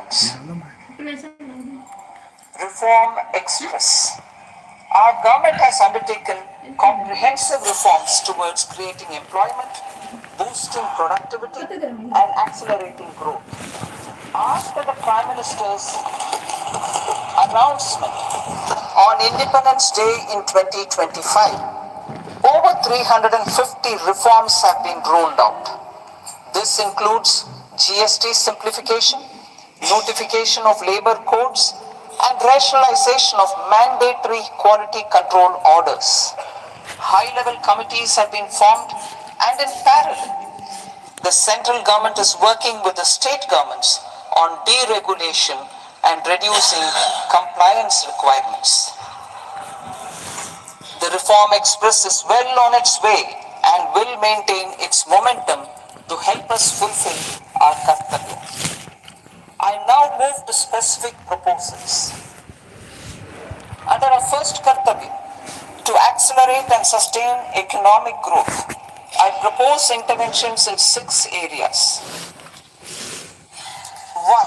points. Reform Express. Our government has undertaken comprehensive reforms towards creating employment, boosting productivity, and accelerating growth. After the Prime Minister's announcement on Independence Day in 2025, over 350 reforms have been rolled out. This includes GST simplification, notification of labor codes, and rationalization of mandatory quality control orders. High-level committees have been formed, and in parallel, the central government is working with the state governments on deregulation and reducing compliance requirements. The Reform Express is well on its way and will maintain its momentum to help us fulfill our kartavya. I now move to specific proposals. Under our first kartavya, to accelerate and sustain economic growth, I propose interventions in 6 areas. 1.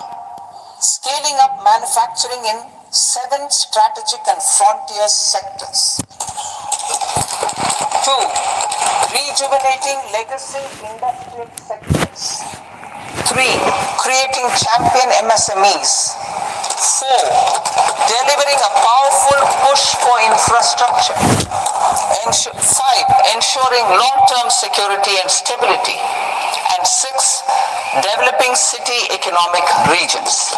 Scaling up manufacturing in 7 strategic and frontier sectors. 2. Rejuvenating legacy industrial sectors. 3. Creating champion MSMEs. 4. Delivering a powerful push for infrastructure. 5. Ensuring long-term security and stability. And 6. Developing city economic regions.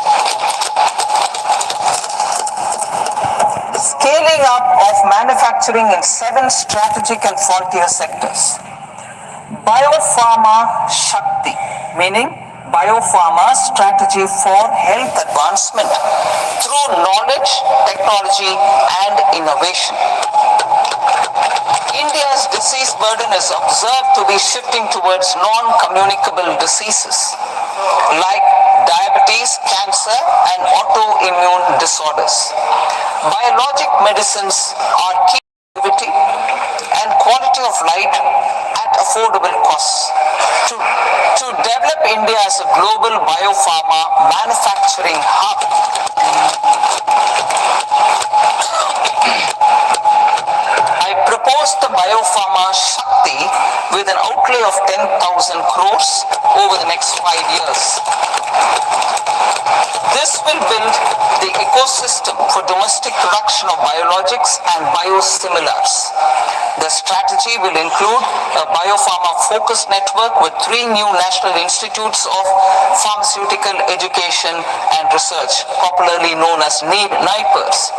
Scaling up of manufacturing in 7 strategic and frontier sectors. Biopharma Shakti, meaning biopharma strategy for health advancement through knowledge, technology, and innovation. India's disease burden is observed to be shifting towards non-communicable diseases like diabetes, cancer, and autoimmune disorders. Biologic medicines are key to activity and quality of life at affordable costs. To develop India as a global biopharma manufacturing hub, I propose the Biopharma Shakti with an outlay of 10,000 crores over the next 5 years. This will build the ecosystem for domestic production of biologics and biosimilars. The strategy will include a biopharma-focused network with 3 new national institutes of pharmaceutical education and research, popularly known as NIPERS,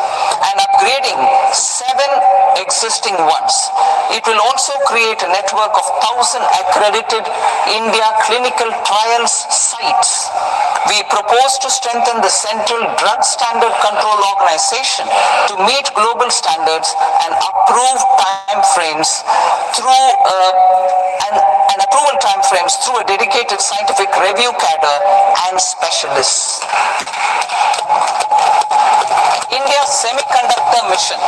and upgrading 7 existing ones. It will also create a network of 1,000 accredited India clinical trials sites. We propose to strengthen the Central Drug Standard Control Organization to meet global standards and approve timeframes through approval timeframes through a dedicated scientific review cadre and specialists. India's Semiconductor Mission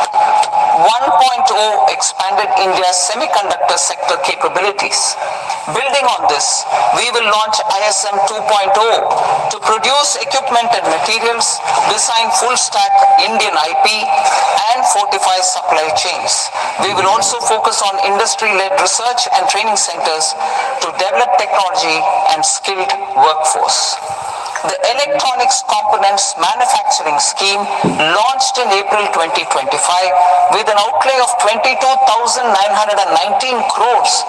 1.0 expanded India's semiconductor sector capabilities. Building on this, we will launch ISM 2.0 to produce equipment and materials, design full-stack Indian IP, and fortify supply chains. We will also focus on industry-led research and training centers to develop technology and skilled workforce. The Electronics Components Manufacturing Scheme, launched in April 2025 with an outlay of 22,919 crores,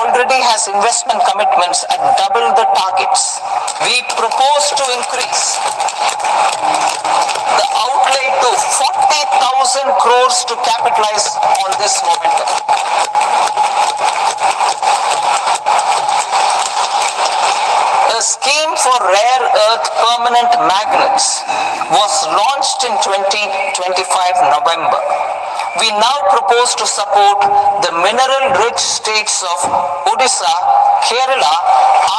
already has investment commitments at double the targets. We propose to increase the outlay to 40,000 crores to capitalize on this momentum. A scheme for rare earth permanent magnets was launched in 2025 November. We now propose to support the mineral-rich states of Odisha, Kerala,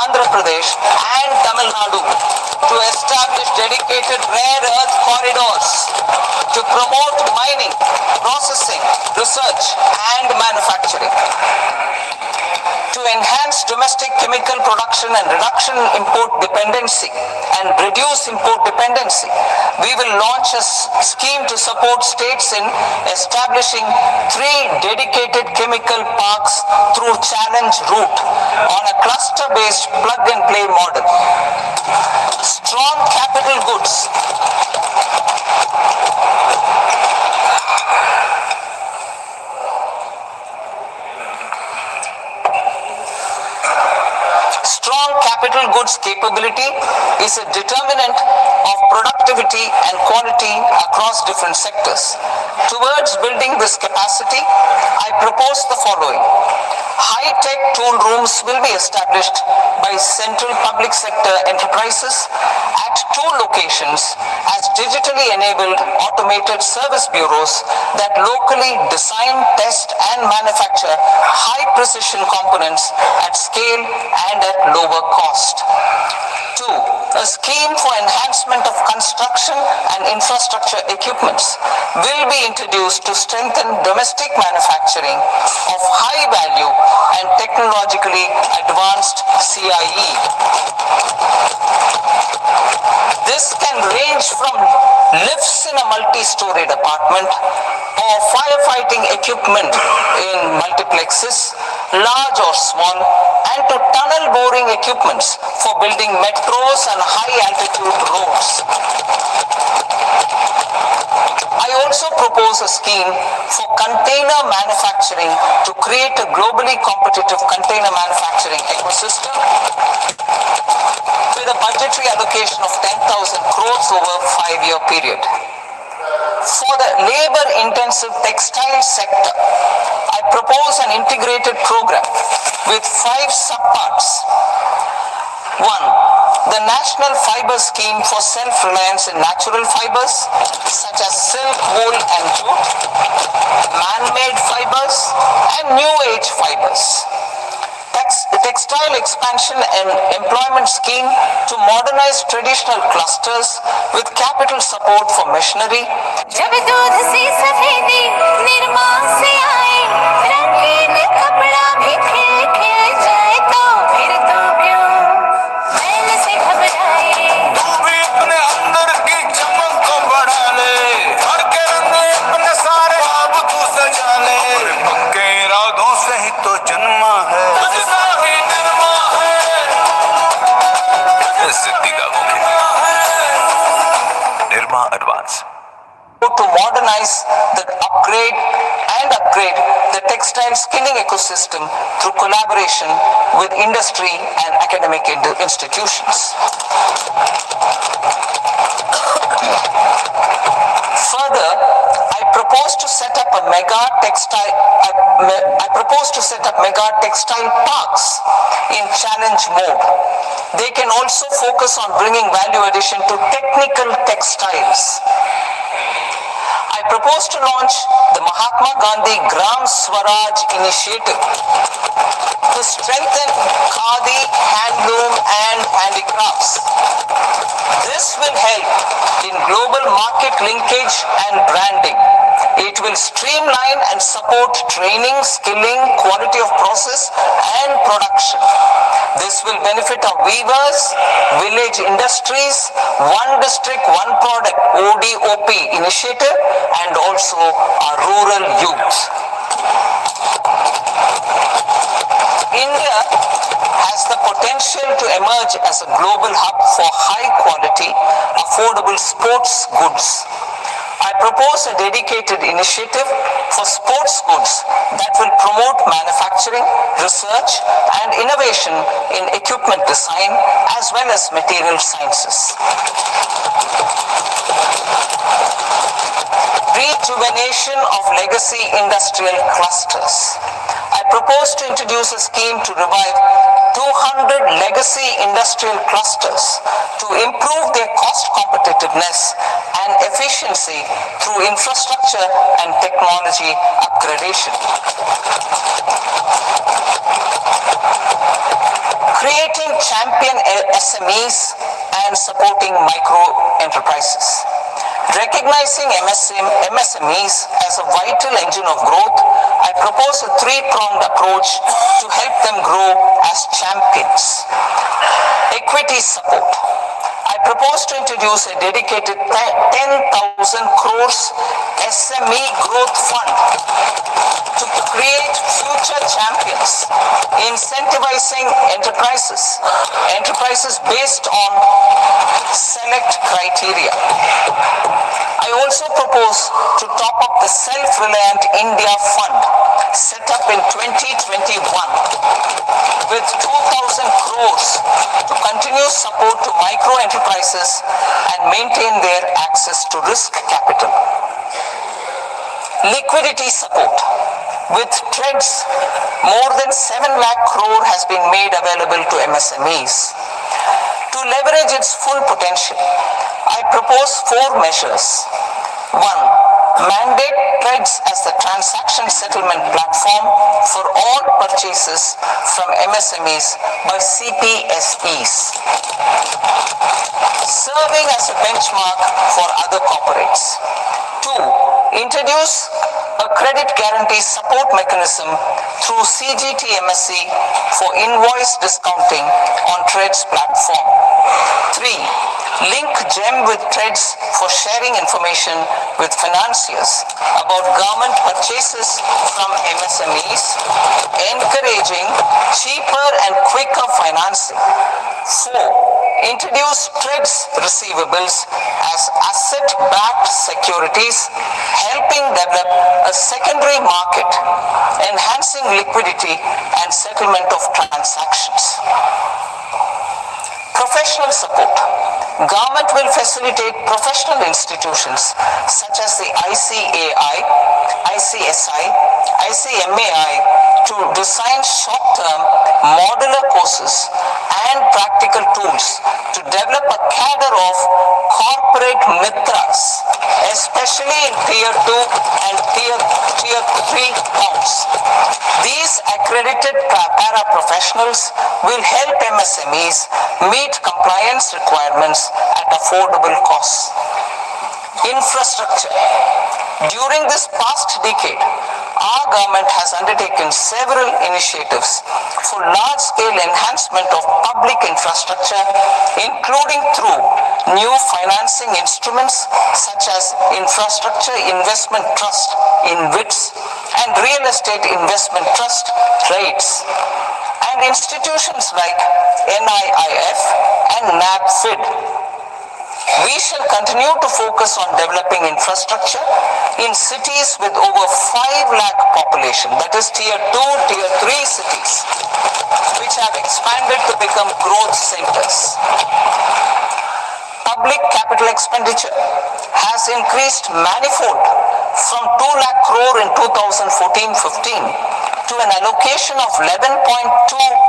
Andhra Pradesh, and Tamil Nadu to establish dedicated rare earth corridors to promote mining, processing, research, and manufacturing. To enhance domestic chemical production and reduction in import dependency and reduce import dependency. We will launch a scheme to support states in establishing 3 dedicated chemical parks through challenge route on a cluster-based plug-and-play model. Strong capital goods. Strong capital goods capability is a determinant of productivity and quality across different sectors. Towards building this capacity, I propose the following. High-tech tool rooms will be established by central public sector enterprises at 2 locations as digitally enabled automated service bureaus that locally design, test and manufacture high-precision components at scale and at lower cost. 2. A scheme for enhancement of construction and infrastructure equipments will be introduced to strengthen domestic manufacturing of high value and technologically advanced CIE. This can range from lifts in a multi-storied apartment or firefighting equipment in multiplexes, large or small, and to tunnel boring equipments for building metros and high-altitude roads. I also propose a scheme for container manufacturing to create a globally competitive container manufacturing ecosystem with a budgetary allocation of 10,000 crores over a 5-year period. For the labor-intensive textile sector, I propose an integrated program with 5 subparts. 1. The National Fiber Scheme for Self-Reliance in Natural Fibers, such as silk, wool and jute, man-made fibers, and new age fibers. The Textile Expansion and Employment Scheme to modernize traditional clusters with capital support for machinery. जब दूध से सफेदी निर्मा से आए, रंगीन कपड़ा भी खिल खिल जाए तो फिर तो क्यों मैल से घबराए। तू भी अपने अंदर की चमक को बढ़ा ले, हर के रंग अपने सारे ख्वाब तू सजा ले। पक्के इरादों से ही तो जन्मा है। To modernize the upgrade the textile skilling ecosystem through collaboration with industry and academic institutions. Further, I propose to set up mega textile parks in challenge mode. They can also focus on bringing value addition to technical textiles. I propose to launch the Mahatma Gandhi Gram Swaraj initiative to strengthen khadi, handloom and handicrafts. This will help in global market linkage and branding. It will streamline and support training, skilling, quality of process and production. This will benefit our weavers, village industries, One District, One Product ODOP initiative and also our rural youth. India has the potential to emerge as a global hub for high quality, affordable sports goods. I propose a dedicated initiative for sports goods that will promote manufacturing, research and innovation in equipment design as well as material sciences. Rejuvenation of legacy industrial clusters. I propose to introduce a scheme to revive 200 legacy industrial clusters to improve their cost competitiveness and efficiency through infrastructure and technology upgradation. Creating champion SMEs and supporting micro enterprises. Recognizing MSMEs as a vital engine of growth, I propose a three-pronged approach to help them grow as champions. Equity support. I propose to introduce a dedicated 10,000 crores SME growth fund to create future champions, incentivizing enterprises based on select criteria. I also propose to top up the Self-Reliant India Fund set up in 2021 with 2,000 crores to continue support to micro enterprises and maintain their access to risk capital. Liquidity support. With TREDS, more than 7 lakh crore has been made available to MSMEs. To leverage its full potential, I propose 4 measures. 1. Mandate TREDS as the transaction settlement platform for all purchases from MSMEs by CPSEs, serving as a benchmark for other corporates. 2. Introduce a credit guarantee support mechanism through CGTMSE for invoice discounting on TREDS platform. 3. Link GEM with TREDS for sharing information with financiers about government purchases from MSMEs, encouraging cheaper and quicker financing. 4. Introduce TREDS receivables as asset-backed securities, helping develop a secondary market, enhancing liquidity and settlement of transactions. Professional support. Government will facilitate professional institutions such as the ICAI, ICSI, ICMAI to design short-term modular courses and practical tools to develop a cadre of corporate mitras, especially in Tier 2 and Tier 3 towns. These accredited para-professionals will help MSMEs meet compliance requirements at affordable costs. Infrastructure. During this past decade, our government has undertaken several initiatives for large-scale enhancement of public infrastructure, including through new financing instruments such as Infrastructure Investment Trust (InvITs) and Real Estate Investment Trust (REITs), and institutions like NIIF and NABFID. We shall continue to focus on developing infrastructure in cities with over 5 lakh population, that is Tier 2, Tier 3 cities, which have expanded to become growth centers. Public capital expenditure has increased manifold from 2 lakh crore in 2014-15 to an allocation of 11.2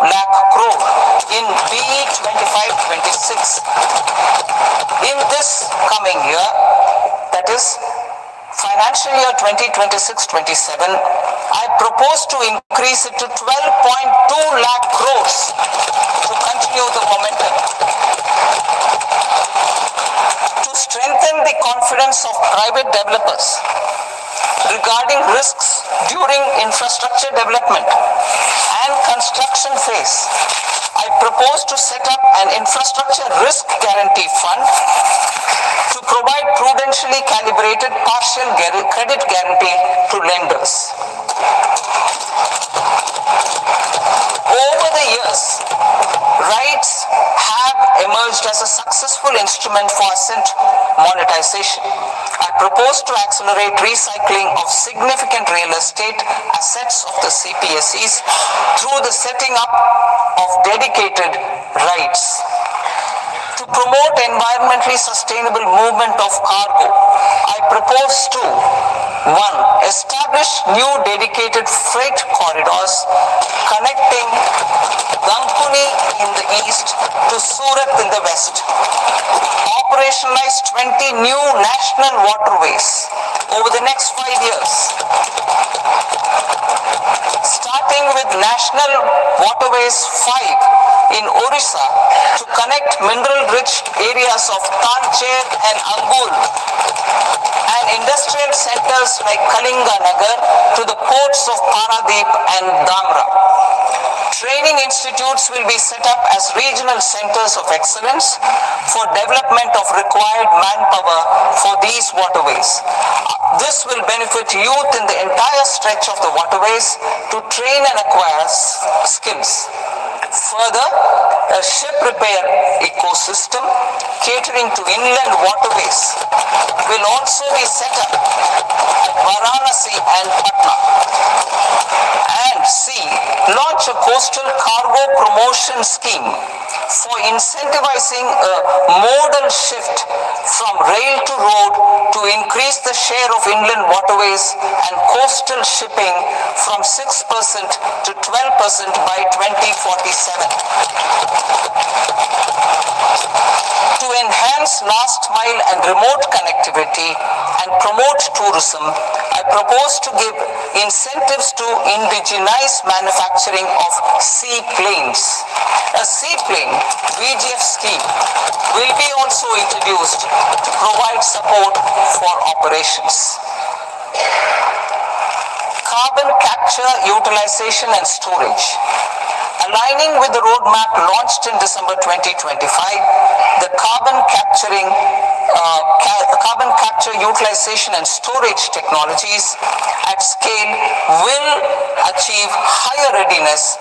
lakh crore in BE 25-26. In this coming year, that is financial year 2026-27, I propose to increase it to 12.2 lakh crores to continue the momentum. To strengthen the confidence of private developers regarding risks during infrastructure development and construction phase, I propose to set up an infrastructure risk guarantee fund to provide prudentially calibrated partial credit guarantee to lenders. Over the years, REITs have emerged as a successful instrument for asset monetization. I propose to accelerate recycling of significant real estate assets of the CPSEs through the setting up of dedicated REITs. To promote environmentally sustainable movement of cargo, I propose to 1. Establish new dedicated freight corridors connecting Dankuni in the east to Surat in the west. Operationalize 20 new national waterways over the next 5 years. Starting with National Waterways 5, in Orissa to connect mineral-rich areas of Talcher and Angul and industrial centers like Kalinga Nagar to the ports of Paradip and Dhamra. Training institutes will be set up as regional centers of excellence for development of required manpower for these waterways. This will benefit youth in the entire stretch of the waterways to train and acquire skills. Further, a ship repair ecosystem catering to inland waterways will also be set up at Varanasi and Patna. And C, launch a coastal cargo promotion scheme for incentivizing a modal shift from rail to road to increase the share of inland waterways and coastal shipping from 6% to 12% by 2047. To enhance last mile and remote connectivity and promote tourism, I propose to give incentives to indigenize manufacturing of seaplanes. A seaplane VGF scheme will be also introduced to provide support for operations. Carbon capture, utilization and storage. Aligning with the roadmap launched in December 2025, the carbon capture, utilization and storage technologies at scale will achieve higher readiness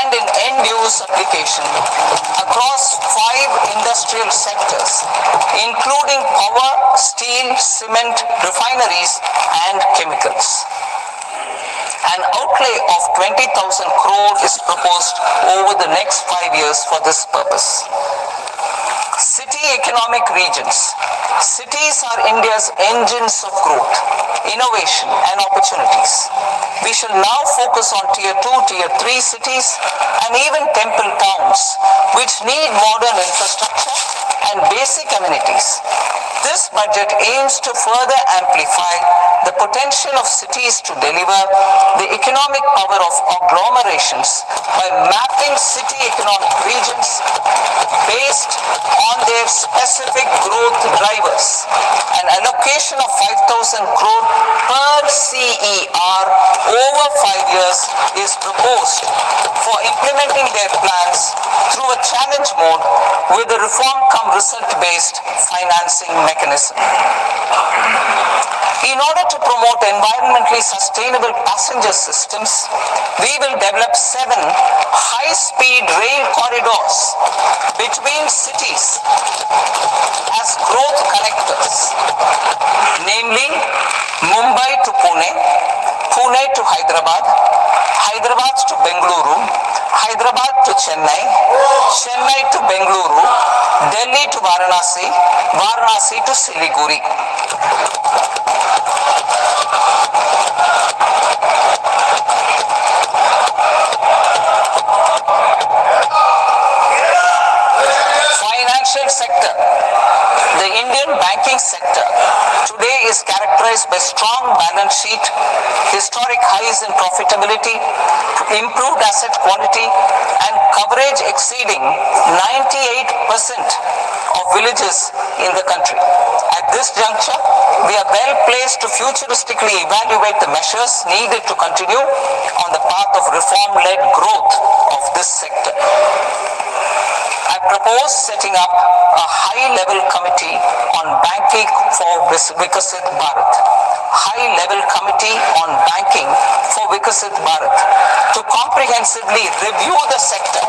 and in end-use application across 5 industrial sectors, including power, steel, cement, refineries, and chemicals. An outlay of 20,000 crore is proposed over the next 5 years for this purpose. City economic regions. Cities are India's engines of growth, innovation and opportunities. We shall now focus on Tier 2, Tier 3 cities and even temple towns which need modern infrastructure and basic amenities. This budget aims to further amplify the potential of cities to deliver the economic power of agglomerations by mapping city economic regions based on their specific growth drivers. An allocation of 5,000 crore per CER over 5 years is proposed for implementing their plans through a challenge mode with a reform-cum-result-based financing mechanism. In order to promote environmentally sustainable passenger systems, we will develop 7 high-speed rail corridors between cities as growth connectors, namely Mumbai to Pune, Pune to Hyderabad, Hyderabad to Bengaluru, Hyderabad to Chennai, Chennai to Bengaluru, Delhi to Varanasi, Varanasi to Siliguri. Financial sector. The Indian banking sector today is characterized by strong balance sheet, historic highs in profitability, improved asset quality, and coverage exceeding 98% of villages in the country. At this juncture, we are well placed to futuristically evaluate the measures needed to continue on the path of reform-led growth of this sector. I propose setting up a high-level committee on banking for Vikasit Bharat. High-level committee on banking for Vikasit Bharat to comprehensively review the sector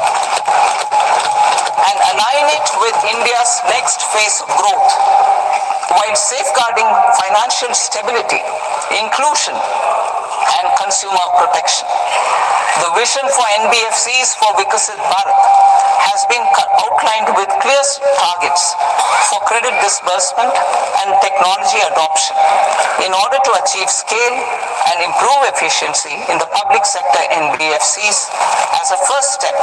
and align it with India's next phase of growth while safeguarding financial stability, inclusion, and consumer protection. The vision for NBFCs for Vikasit Bharat has been outlined with clear targets for credit disbursement and technology adoption. In order to achieve scale and improve efficiency in the public sector NBFCs, as a first step,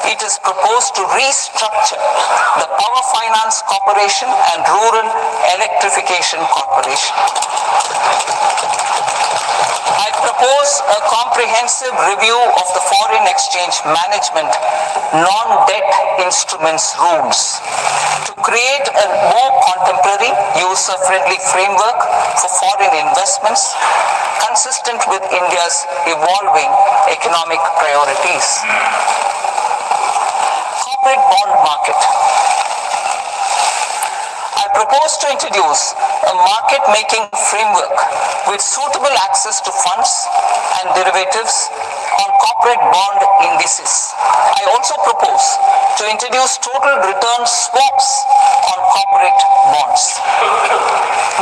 it is proposed to restructure the Power Finance Corporation and Rural Electrification Corporation. I propose a comprehensive review of the foreign exchange management non-debt instruments rules to create a more contemporary, user-friendly framework for foreign investments consistent with India's evolving economic priorities. Corporate bond market. I propose to introduce a market-making framework with suitable access to funds and derivatives on corporate bond indices. I also propose to introduce total return swaps on corporate bonds.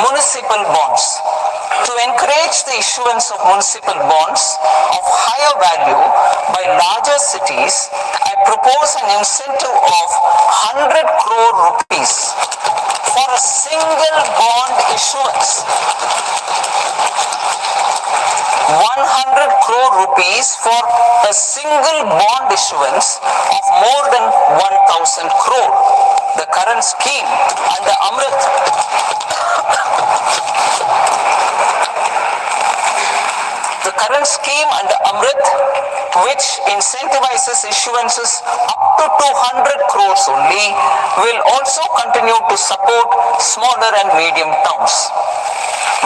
Municipal bonds. To encourage the issuance of municipal bonds of higher value by larger cities, I propose an incentive of 100 crore rupees for a single bond issuance. 100 crore rupees for a single bond issuance of more than 1,000 crore. The current scheme under Amrit which incentivizes issuances up to 200 crores only, will also continue to support smaller and medium towns.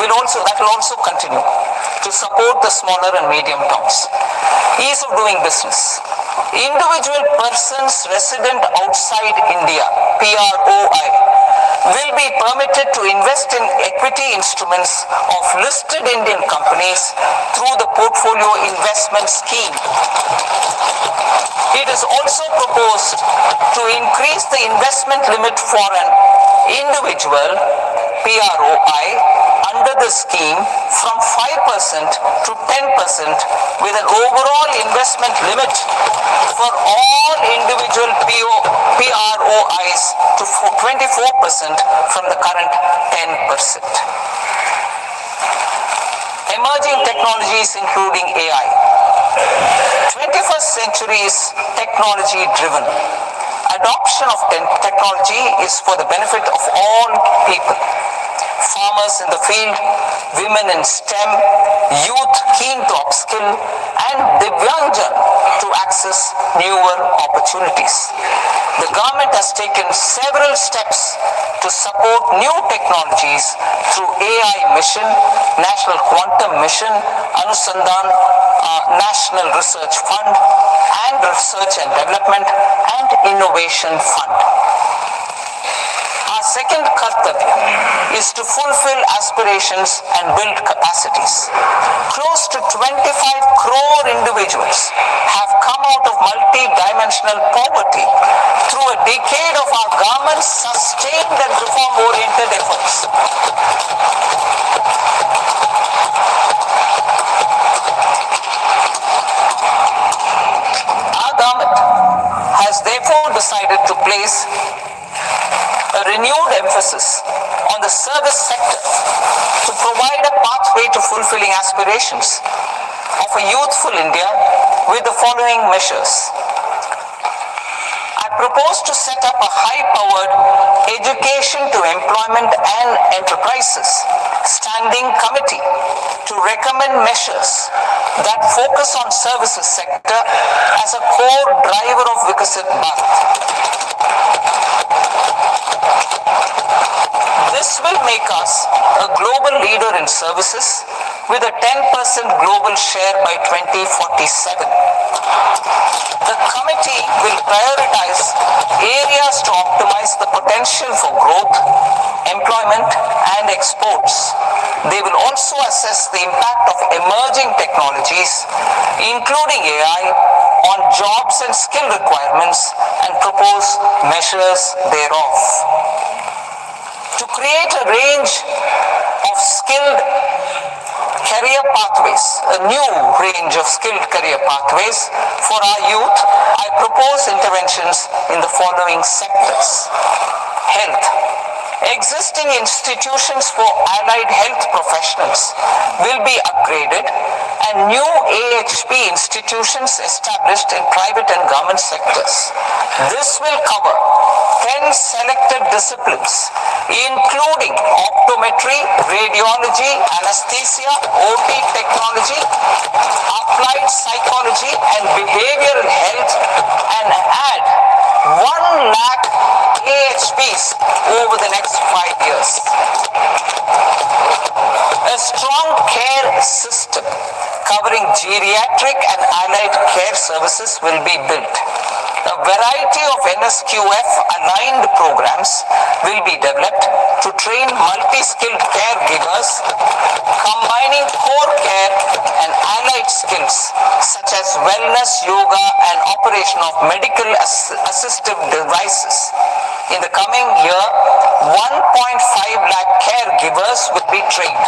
That will also continue to support the smaller and medium towns. Ease of doing business. Individual persons resident outside India, PROI, will be permitted to invest in equity instruments of listed Indian companies through the portfolio investment scheme. It is also proposed to increase the investment limit for an individual PROI under the scheme from 5% to 10% with an overall investment limit for all individual PROIs to 24% from the current 10%. Emerging technologies including AI. 21st century is technology driven. Adoption of technology is for the benefit of all people. Farmers in the field, women in STEM, youth keen to upskill, and Divyangjan to access newer opportunities. The government has taken several steps to support new technologies through AI Mission, National Quantum Mission, Anusandhan, National Research Fund, and Research and Development and Innovation Fund. Our second kartavya is to fulfill aspirations and build capacities. Close to 25 crore individuals have come out of multi-dimensional poverty through a decade of our government's sustained and reform-oriented efforts. Our government has therefore decided to place a renewed emphasis on the service sector to provide a pathway to fulfilling aspirations of a youthful India with the following measures. I propose to set up a high-powered education to employment and enterprises standing committee to recommend measures that focus on services sector as a core driver of Viksit Bharat. This will make us a global leader in services with a 10% global share by 2047. The committee will prioritize areas to optimize the potential for growth, employment, and exports. They will also assess the impact of emerging technologies, including AI, on jobs and skill requirements and propose measures thereof. To create a range of skilled career pathways, a new range of skilled career pathways for our youth, I propose interventions in the following sectors: health, Existing institutions for allied health professionals will be upgraded and new AHP institutions established in private and government sectors. This will cover 10 selected disciplines, including optometry, radiology, anesthesia, OT technology, applied psychology, and behavioral health, and add 1 lakh AHPs over the next 5 years. A strong care system covering geriatric and allied care services will be built. A variety of NSQF-aligned programs will be developed to train multi-skilled caregivers, combining core care and allied skills such as wellness, yoga, and operation of medical assistive devices. In the coming year, 1.5 lakh caregivers will be trained.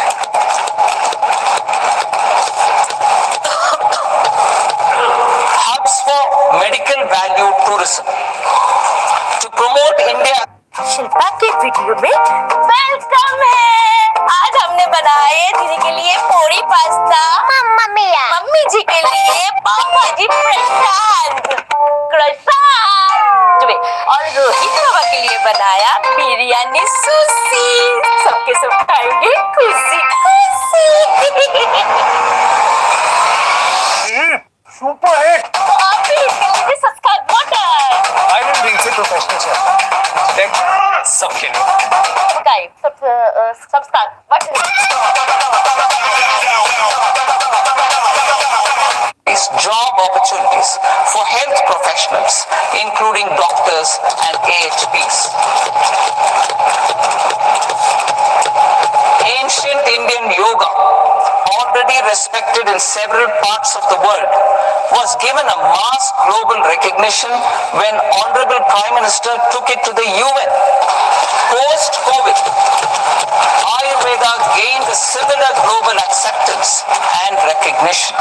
Hubs for medical value tourism. To promote India. Shilpa के video में welcome है। आज हमने बनाए दीदी के लिए पूरी पास्ता, मम्मी जी के लिए पाव भाजी और रोहित बाबा के लिए बनाया बिरयानी सुशी। सबके सब खाएंगे खुशी खुशी। Super hit. आप भी इसके लिए subscribe water. I don't think so professional chef. Tech सबके लिए। Guys subscribe water. Job opportunities for health professionals, including doctors and AHPs. Ancient Indian yoga, already respected in several parts of the world, was given a mass global recognition when Honorable Prime Minister took it to the UN. Post-COVID, Ayurveda gained a similar global acceptance and recognition.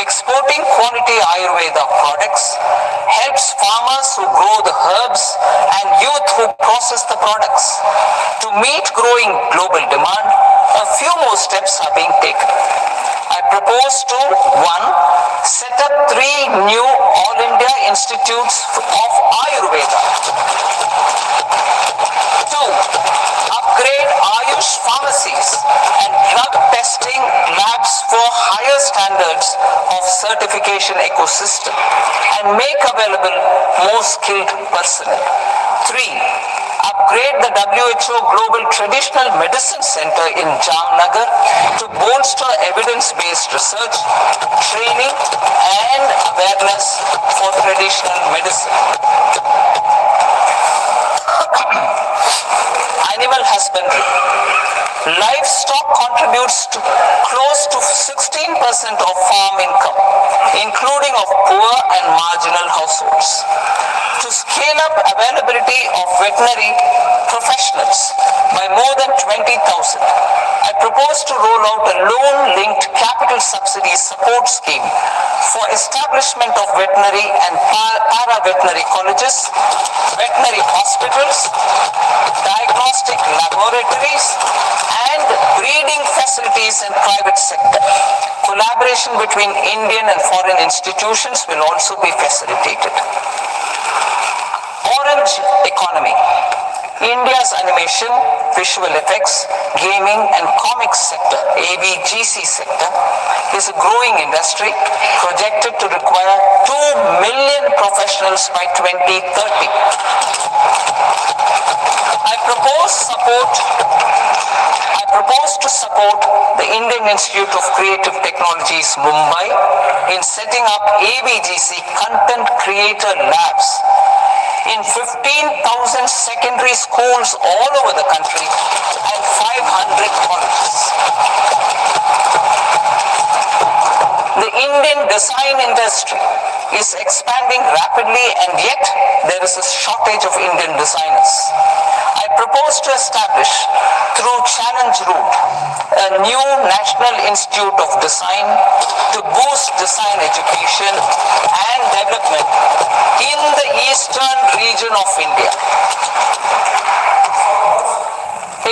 Exporting quality Ayurveda products helps farmers who grow the herbs and youth who process the products. To meet growing global demand, a few more steps are being taken. I propose to 1. Set up 3 new All India Institutes of Ayurveda. 2. Upgrade Ayush pharmacies and drug testing labs for higher standards of certification ecosystem and make available more skilled personnel. 3. Upgrade the WHO Global Traditional Medicine Center in Jamnagar to bolster evidence-based research, training, and awareness for traditional medicine. Animal husbandry. Livestock contributes to close to 16% of farm income, including of poor and marginal households. To scale up availability of veterinary professionals by more than 20,000, I propose to roll out a loan-linked capital subsidy support scheme for establishment of veterinary and para-veterinary colleges, veterinary hospitals, diagnostic laboratories, and breeding facilities in private sector. Collaboration between Indian and foreign institutions will also be facilitated. Orange economy. India's animation, visual effects, gaming and comics sector, AVGC sector, is a growing industry projected to require 2 million professionals by 2030. I propose to support the Indian Institute of Creative Technologies, Mumbai, in setting up AVGC content creator labs in 15,000 secondary schools all over the country and 500 colleges. The Indian design industry is expanding rapidly, and yet there is a shortage of Indian designers. I propose to establish, through Challenge Route, a new National Institute of Design to boost design education and development in the eastern region of India.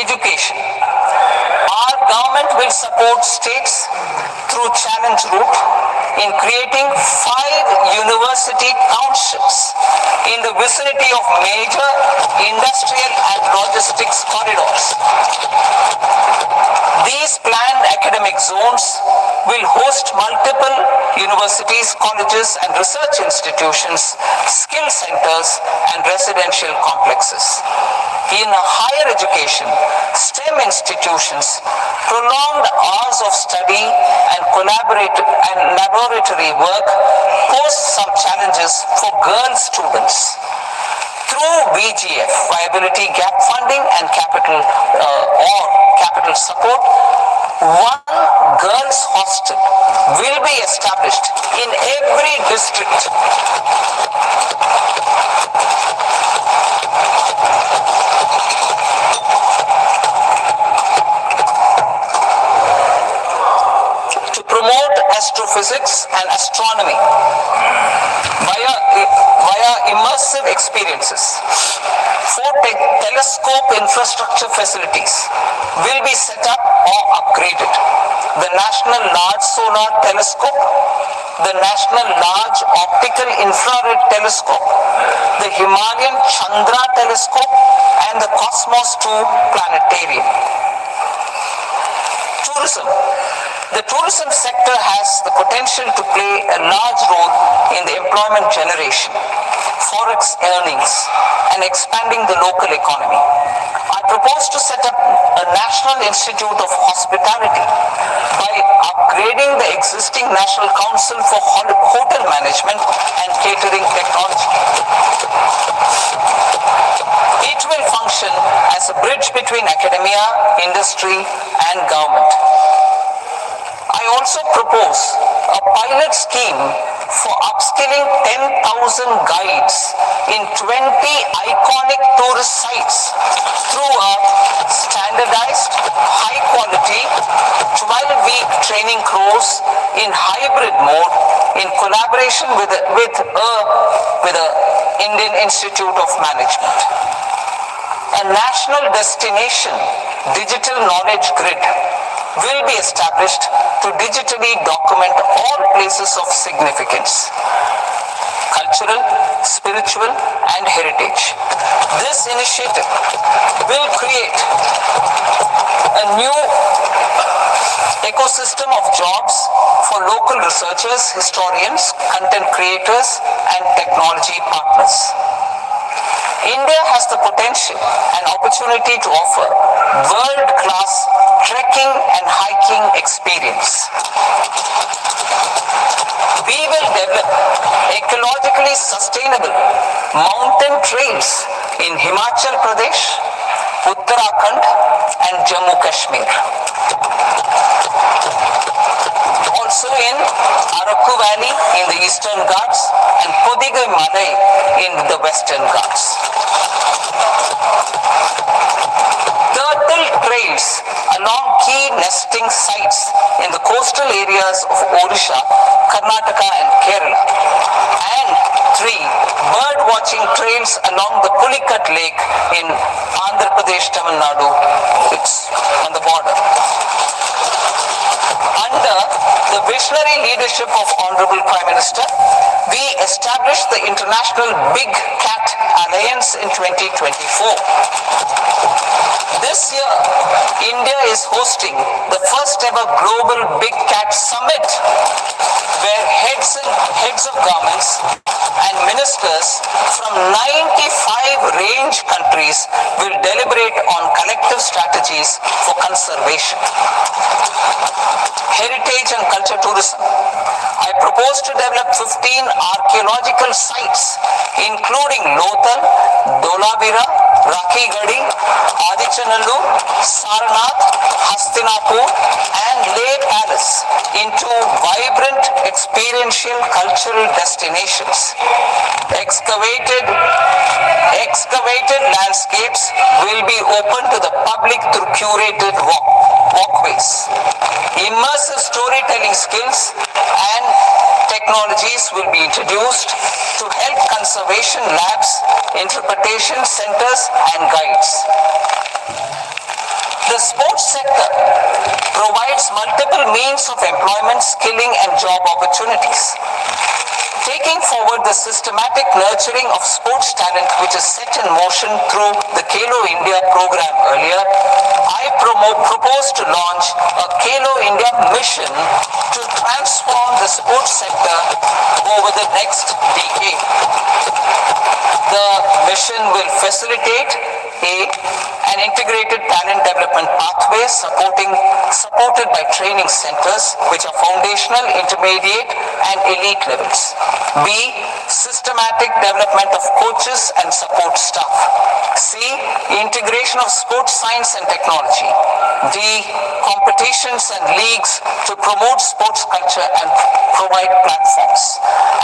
Education. Our government will support states through challenge route in creating 5 university townships in the vicinity of major industrial and logistics corridors. These planned academic zones will host multiple universities, colleges and research institutions, skill centers and residential complexes. In higher education, STEM institutions, prolonged hours of study and laboratory work pose some challenges for girl students. Through VGF, Viability Gap Funding and capital support, one girls' hostel will be established in every district. To promote astrophysics and astronomy via immersive experiences. 4 telescope infrastructure facilities will be set up or upgraded. The National Large Solar Telescope, the National Large Optical Infrared Telescope, the Himalayan Chandra Telescope, and the Cosmos 2 Planetarium. Tourism. The tourism sector has the potential to play a large role in the employment generation, forex earnings, and expanding the local economy. I propose to set up a National Institute of Hospitality by upgrading the existing National Council for Hotel Management and Catering Technology. It will function as a bridge between academia, industry, and government. I also propose a pilot scheme for upskilling 10,000 guides in 20 iconic tourist sites through a standardized, high-quality, 12-week training course in hybrid mode in collaboration with the Indian Institute of Management. A national destination digital knowledge grid will be established to digitally document all places of significance, cultural, spiritual, and heritage. This initiative will create a new ecosystem of jobs for local researchers, historians, content creators, and technology partners. India has the potential and opportunity to offer world-class trekking and hiking experience. We will develop ecologically sustainable mountain trails in Himachal Pradesh, Uttarakhand, and Jammu Kashmir. Also in Araku Valley in the Eastern Ghats and Podigai Malai in the Western Ghats. Turtle trails along key nesting sites in the coastal areas of Odisha, Karnataka and Kerala. And 3 bird watching trails along the Pulikat Lake in Andhra Pradesh, Tamil Nadu. It's on the border. Under the visionary leadership of Honorable Prime Minister, we established the International Big Cat Alliance in 2024. This year, India is hosting the first ever Global Big Cat Summit, where heads of governments and ministers from 95 range countries will deliberate on collective strategies for conservation. Heritage and culture tourism. I propose to develop 15 archaeological sites, including Lothal, Dolavira, Rakhigarhi, Adichanallu, Sarnath, Hastinapur, and Leh Palace into vibrant experiential cultural destinations. Excavated landscapes will be open to the public through curated walkways. Immersive storytelling skills and technologies will be introduced to help conservation labs, interpretation centers, and guides. provides multiple means of employment, skilling, and job opportunities. Taking forward the systematic nurturing of sports talent which is set in motion through the Khelo India program earlier, I propose to launch a Khelo India mission to transform the sports sector over the next decade. The mission will facilitate an integrated talent development pathway supported by training centers which are foundational, intermediate, and elite levels. B. Systematic development of coaches and support staff. C. Integration of sports science and technology. D. Competitions and leagues to promote sports culture and provide platforms.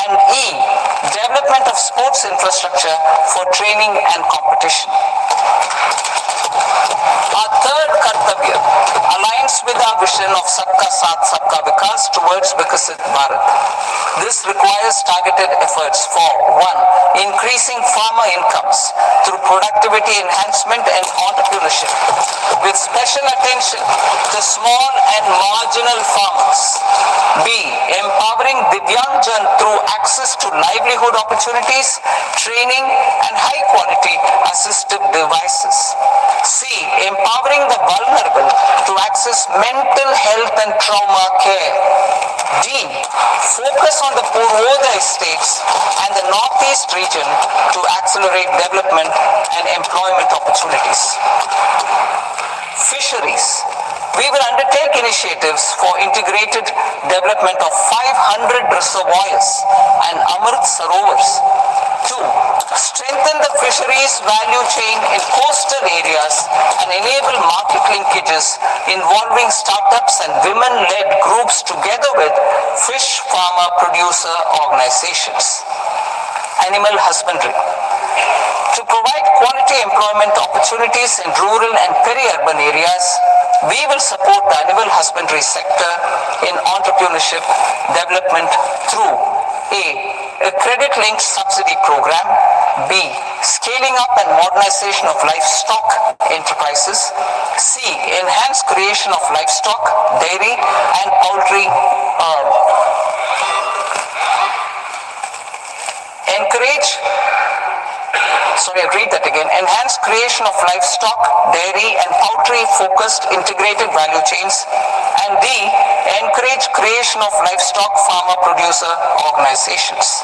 And E. Development of sports infrastructure for training and competition. Our third kartavya aligns with our vision of Sabka Saath Sabka Vikas towards Vikasit Bharat. This requires targeted efforts for 1. Increasing farmer incomes through productivity enhancement and entrepreneurship, with special attention to small and marginal farmers. B. Empowering Divyangjan through access to livelihood opportunities, training, and high-quality assistive devices. C. Empowering the vulnerable to access mental health and trauma care. D. Focus on the Purvodaya states and the Northeast region to accelerate development and employment opportunities. Fisheries. We will undertake initiatives for integrated development of 500 reservoirs and Amrit Sarovars. 2. Strengthen the fisheries value chain in coastal areas and enable market linkages involving startups and women-led groups together with fish farmer producer organizations. Animal husbandry. To provide quality employment opportunities in rural and peri-urban areas, we will support the animal husbandry sector in entrepreneurship development through A. Credit-linked subsidy program. B. Scaling up and modernization of livestock enterprises. C. Enhanced creation of livestock, dairy, and poultry. Enhanced creation of livestock, dairy, and poultry-focused integrated value chains. And D. Encourage creation of livestock farmer-producer organizations.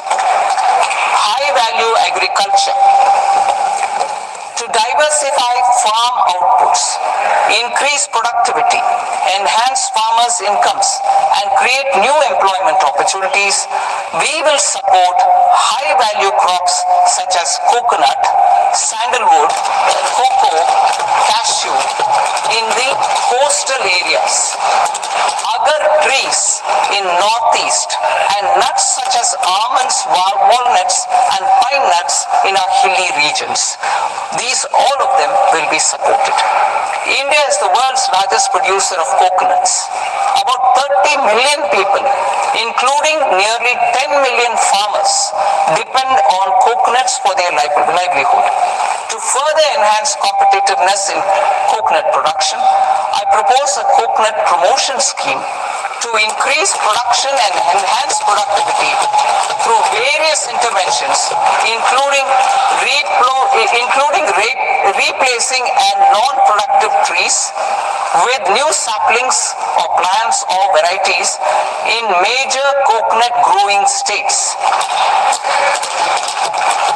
High-value agriculture. To diversify farm outputs, increase productivity, enhance farmers' incomes, and create new employment opportunities, we will support high-value crops such as coconut, sandalwood, cocoa, cashew in the coastal areas, agar trees in northeast, and nuts such as almonds, walnuts, and pine nuts in our hilly regions. All of them will be supported. India is the world's largest producer of coconuts. About 30 million people, including nearly 10 million farmers, depend on coconuts for their livelihood. To further enhance competitiveness in coconut production, I propose a coconut promotion scheme to increase production and enhance productivity through various interventions, including replacing and non-productive trees with new saplings or plants or varieties in major coconut growing states.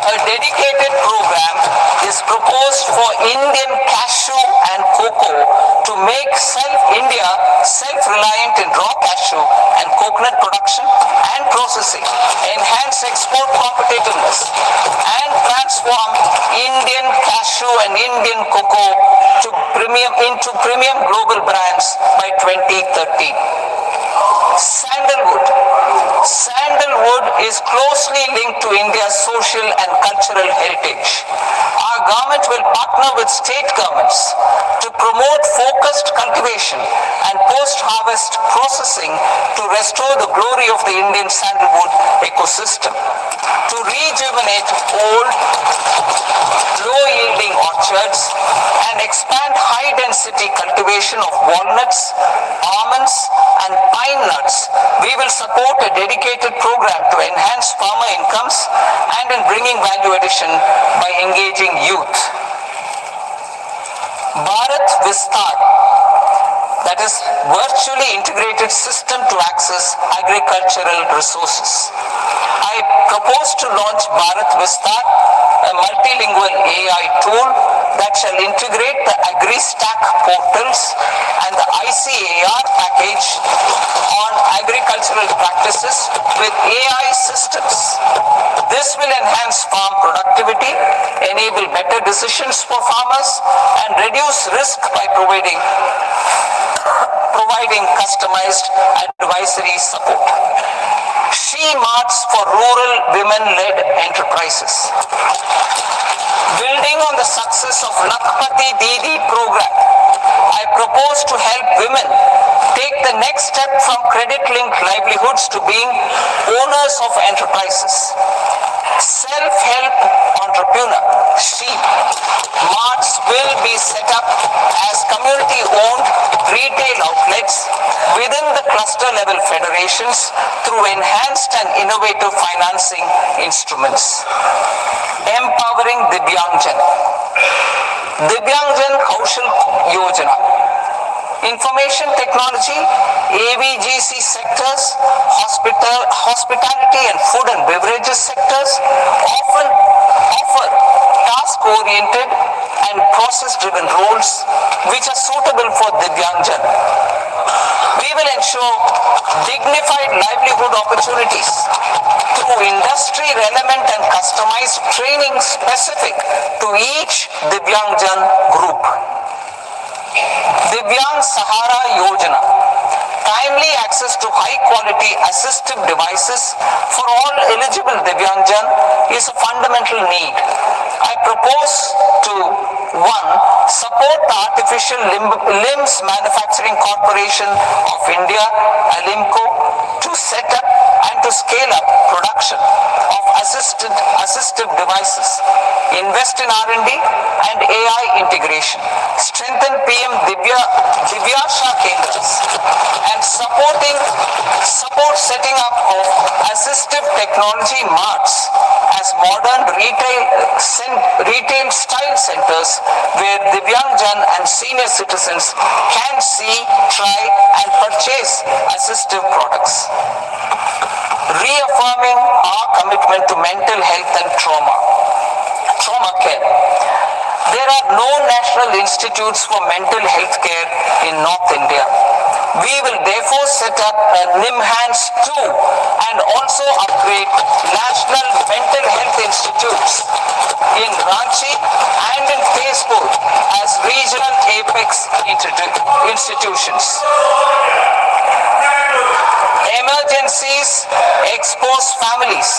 A dedicated program is proposed for Indian cashew and cocoa to make India self-reliant in raw cashew and coconut production and processing, enhance export competitiveness, and transform Indian cashew and Indian cocoa into premium global brands by 2030. Sandalwood. Sandalwood is closely linked to India's social and cultural heritage. Our government will partner with state governments to promote focused cultivation and post-harvest processing to restore the glory of the Indian sandalwood ecosystem, to rejuvenate old, low-yielding orchards and expand high-density biodiversity cultivation of walnuts, almonds, and pine nuts. We will support a dedicated program to enhance farmer incomes and in bringing value addition by engaging youth. Bharat Vistar, that is virtually integrated system to access agricultural resources. I propose to launch Bharat Vistar, a multilingual AI tool that shall integrate the AgriStack portals and the ICAR package on agricultural practices with AI systems. This will enhance farm productivity, enable better decisions for farmers, and reduce risk by providing customized advisory support. She Marts for rural women-led enterprises. Building on the success of Lakpati Didi program, I propose to help women take the next step from credit-linked livelihoods to being owners of enterprises. Self-help entrepreneur, She Marts will be set up as community-owned retail outlets within the cluster-level federations through enhanced and innovative financing instruments. Empowering Divyangjan. Divyangjan Kaushal Yojana. Information technology, AVGC sectors, hospitality and food and beverages sectors often offer task-oriented and process-driven roles which are suitable for Divyangjan. We will ensure dignified livelihood opportunities through industry-relevant and customized training specific to each Divyangjan group. Divyang Sahara Yojana. Timely access to high-quality assistive devices for all eligible Divyangjan is a fundamental need. I propose to 1. Support the Artificial Limbs Manufacturing Corporation of India, Alimco, to set up and to scale up production of assistive devices, invest in R&D and AI integration, strengthen PM Divyasha Kendras, and support setting up of assistive technology marts as modern retail style centers where Divyangjan and senior citizens can see, try and purchase assistive products. Reaffirming our commitment to mental health and trauma care. There are no national institutes for mental health care in North India. We will therefore set up a NIMHANS 2 and also upgrade national mental health institutes in Ranchi and in Tezpur as regional apex institutions. Emergencies expose families,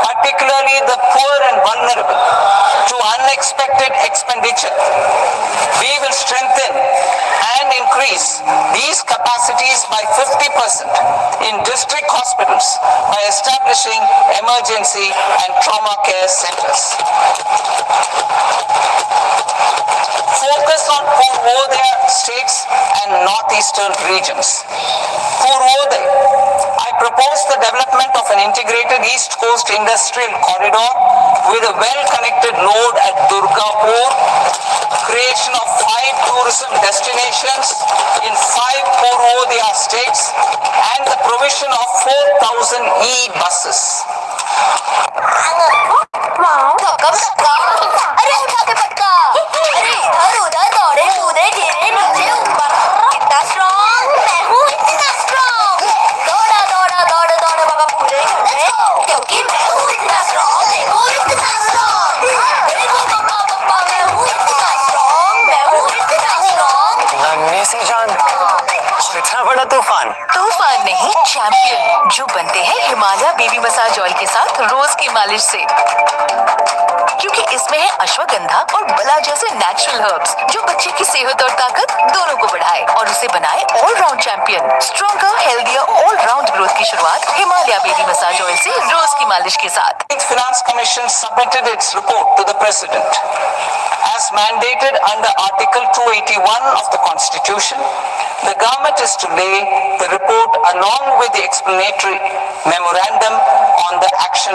particularly the poor and vulnerable, to unexpected expenditure. We will strengthen and increase these capacities by 50% in district hospitals by establishing emergency and trauma care centers. Focus on Purvodaya states and northeastern regions. Purvodaya. I propose the development of an integrated East Coast industrial corridor with a well-connected node at Durgapur, creation of 5 tourism destinations in 5 Purvodaya states, and the provision of 4,000 e-buses. अरे उठा के पटका, अरे इधर उधर दौड़े कूदे गिरे नीचे ऊपर, कितना स्ट्रॉन्ग, मैं हूँ इतना स्ट्रॉन्ग, दौड़ा दौड़ा दौड़ दौड़ बाबा पूरे घंटे, क्योंकि मैं हूँ इतना स्ट्रॉन्ग, देखो इतना स्ट्रॉन्ग, देखो पापा पापा मैं हूँ इतना स्ट्रॉन्ग, मैं हूँ इतना स्ट्रॉन्ग। नन्ही सी जान और इतना बड़ा तूफान नहीं, चैंपियन जो बनते हैं हिमालय बेबी मसाज ऑयल के साथ रोज की मालिश से, क्योंकि इसमें है अश्वगंधा और बला जैसे नेचुरल हर्ब्स जो बच्चे की सेहत और ताकत दोनों को बढ़ाए और उसे बनाए all round champion. Stronger healthier all round growth की शुरुआत हिमालय बेबी मसाज ऑयल से रोज की मालिश के साथ। Finance Commission submitted its report to the President. As mandated under Article 281 of the Constitution, the government is to lay the report along with the explanatory memorandum on the action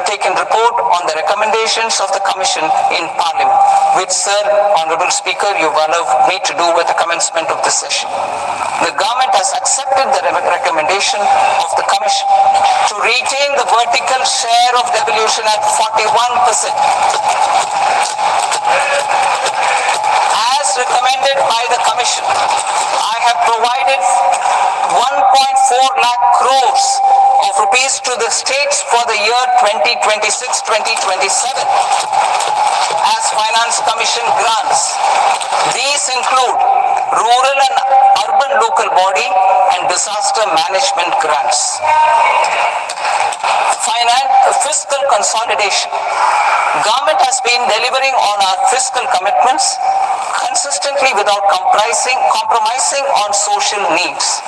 taken report on the recommendations of the Commission in Parliament, which, Sir, Honourable Speaker, you've allowed me to do with the commencement of this session. The government has accepted the recommendation of the Commission to retain the vertical share of devolution at 41%. As recommended by the Commission, I have provided 1.4 lakh crores of rupees to the states for the year 2026-2027 as Finance Commission grants. These include rural and urban local body and disaster management grants. Fiscal consolidation. Government has been delivering on our fiscal commitments consistently without compromising on social needs.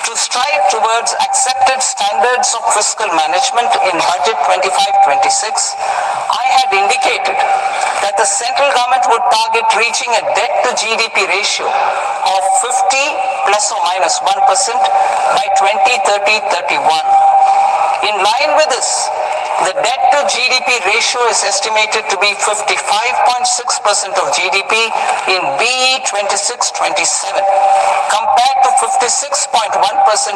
To strive towards accepted standards of fiscal management in Budget 25-26, I had indicated that the central government would target reaching a debt to GDP ratio of 50 plus or minus 1% by 2030-31. In line with this, the debt to GDP ratio is estimated to be 55.6% of GDP in BE 26-27 compared to 56.1%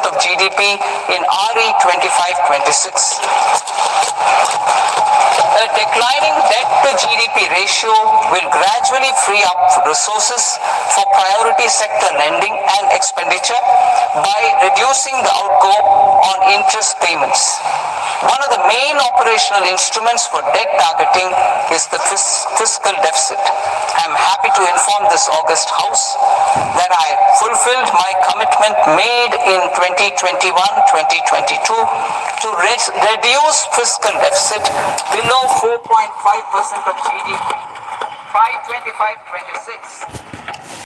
of GDP in RE 25-26. A declining debt to GDP ratio will gradually free up resources for priority sector lending and expenditure by reducing the outgo on interest payments. One of the main operational instruments for debt targeting is the fiscal deficit. I am happy to inform this august House that I fulfilled my commitment made in 2021-2022 to reduce fiscal deficit below 4.5% of GDP by 25-26.